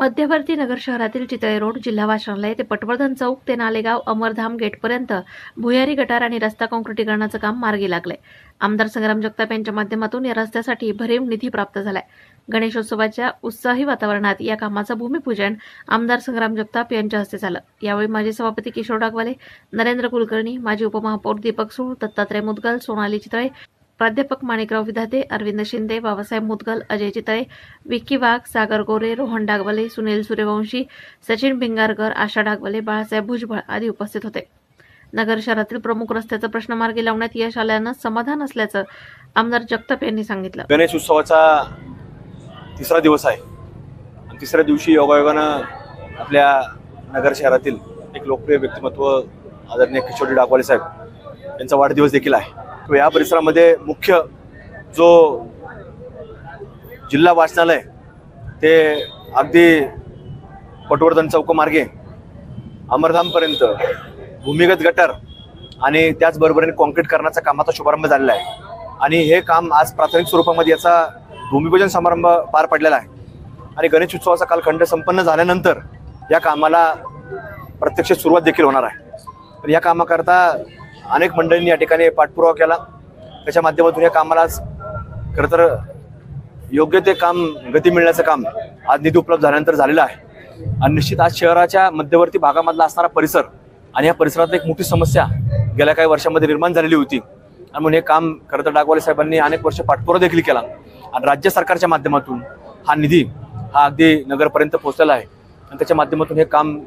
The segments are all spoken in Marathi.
मध्यवर्ती नगर शहरातील चितळे रोड, जिल्हा वाचनालय ते पटवर्धन चौक ते नालेगाव अमरधाम गेटपर्यंत भुयारी गटार आणि रस्ता काँक्रिटीकरणाचं काम मार्गी लागलंय। आमदार संग्राम जगताप यांच्या माध्यमातून या रस्त्यासाठी भरीव निधी प्राप्त झालाय। गणेशोत्सवाच्या उत्साही वातावरणात या कामाचं भूमिपूजन आमदार संग्राम जगताप यांच्या हस्ते झालं। यावेळी माजी सभापती किशोर डागवाले, नरेंद्र कुलकर्णी, माजी उपमहापौर दीपक सूळ, दत्तात्रय मुदगल, सोनाली चितळे, प्राध्यापक माणिकराव विधाते, अरविंद शिंदे, बाबासाहेब मुदगल, अजय चितळे, विक्की वाघ, सागर गोरे, रोहन डागवाले, सुनील सूर्यवंशी, सचिन भिंगारकर, आशा डागवाले, बाळासाहेब भुजबळ आदी उपस्थित होते। नगर शहरातील प्रमुख रस्त्याचा प्रश्न मार्गी लावण्यात यश आल्यानं समाधान असल्याचं आमदार जगताप यांनी सांगितलं। गणेश उत्सवाचा तिसरा दिवस आहे आणि तिसऱ्या दिवशी योगायोगानं आपल्या नगर शहरातील एक लोकप्रिय व्यक्तिमत्व आदरणीय किशोर डागवाले साहेब यांचा वाढदिवस देखील आहे। या परिसरामध्ये मुख्य जो जिल्हा वाचनालय ते अगदी पटवर्धन चौकमार्गे अमरधामपर्यंत भूमिगत गटर आणि त्याचबरोबरीने कॉन्क्रीटीकरणाच्या कामाचा शुभारंभ झालेला आहे आणि हे काम आज प्राथमिक स्वरूपामध्ये याचा भूमिपूजन समारंभ पार पडलेला आहे आणि गणेश उत्सवाचा कालखंड संपन्न झाल्यानंतर या कामाला प्रत्यक्ष सुरुवात देखील होणार आहे। तर या कामाकरता अनेक मंडळींनी या ठिकाणी पाठपुरावा केला, त्याच्या माध्यमातून या कामाला खरं तर योग्य ते काम गती मिळण्याचं काम आज निधी उपलब्ध झाल्यानंतर झालेलं आहे आणि निश्चित आज शहराच्या मध्यवर्ती भागामधला असणारा परिसर आणि या परिसरात एक मोठी समस्या गेल्या काही वर्षांमध्ये निर्माण झालेली होती आणि म्हणून हे काम खरं तर डागवाले साहेबांनी अनेक वर्ष पाठपुरावा देखील केला आणि राज्य सरकारच्या माध्यमातून हा निधी हा अगदी नगरपर्यंत पोहोचलेला आहे आणि त्याच्या माध्यमातून हे काम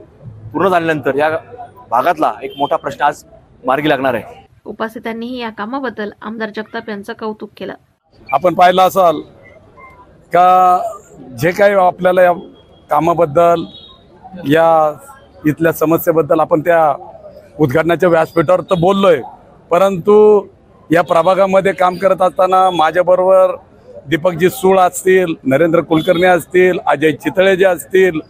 पूर्ण झाल्यानंतर या भागातला एक मोठा प्रश्न आज मार्गी लागणार आहे। उपस्थितांनीही या कामाबद्दल आमदार जगताप यांचं कौतुक केलं। आपण पाहिलं असाल का जे काही आपल्याला या कामाबद्दल या इथल्या समस्येबद्दल आपण त्या उद्घाटनाच्या व्यासपीठावर तर बोललोय, परंतु या प्रभागामध्ये काम करत असताना माझ्याबरोबर दीपकजी सूळ असतील, नरेंद्र कुलकर्णी असतील, अजय चितळे जे असतील,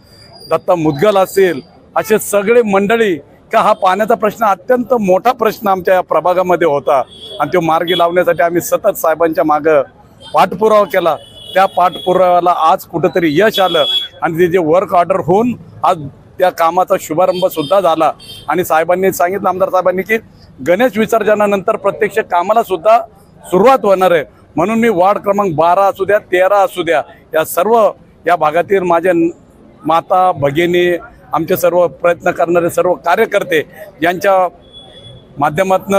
दत्ता मुदगल असतील, असे सगळे मंडळी का हा पाण्याचा प्रश्न अत्यंत मोठा प्रश्न आमच्या प्रभागामध्ये होता आणि तो मार्गी लावण्यासाठी आम्ही सतत साहेबांच्या मागं पाठपुरावा केला। त्या पाठपुराव्याला आज कुठंतरी यश आलं आणि ते जे वर्क ऑर्डर होऊन आज त्या कामाचा शुभारंभ सुद्धा झाला आणि साहेबांनी सांगितलं, आमदार साहेबांनी, की गणेश विसर्जनानंतर प्रत्यक्ष कामाला सुद्धा सुरुवात होणार आहे। म्हणून मी वार्ड क्रमांक 12 असू द्या, 13 असू द्या, या सर्व या भागातील माझे माता भगिनी, आमचे सर्व प्रयत्न करणारे सर्व कार्यकर्ते यांच्या माध्यमातून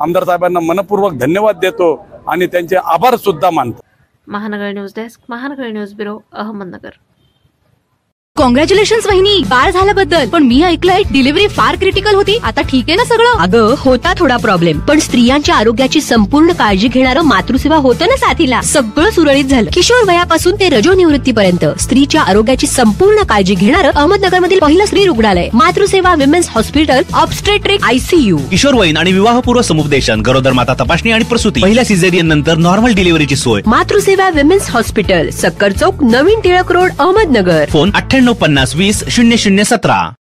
आमदार साहेबांना मनपूर्वक धन्यवाद देतो आणि त्यांचे आभार सुद्धा मानतो। महानगर न्यूज डेस्क, महानगर न्यूज ब्युरो, अहमदनगर। कॉंग्रॅच्युलेशन्स वहिनी, बाळ झाल्याबद्दल। पण मी ऐकलंय डिलिव्हरी फार क्रिटिकल होती, आता ठीक आहे ना सगळं? अगं होता थोडा प्रॉब्लेम, पण स्त्रियांच्या आरोग्याची संपूर्ण काळजी घेणारं मातृसेवा होतं ना साथीला, सगळं सुरळीत झालं। किशोर वयापासून ते रजोनिवृत्तीपर्यंत स्त्रीच्या आरोग्याची संपूर्ण काळजी घेणारं अहमदनगर मधील पहिलं स्त्री रुग्णालय, Matruseva women's hospital, obstetric ICU, किशोरवयीन आणि विवाहपूर्व समुपदेशन, गरोदर माता तपासणी आणि प्रसूती, पहिल्या सिझेरियन नंतर नॉर्मल डिलिव्हरीची सोय। मातृसेवा विमेन्स हॉस्पिटल, सक्कर चौक, नवीन टिळक रोड, अहमदनगर। फोन 9850 20 0017।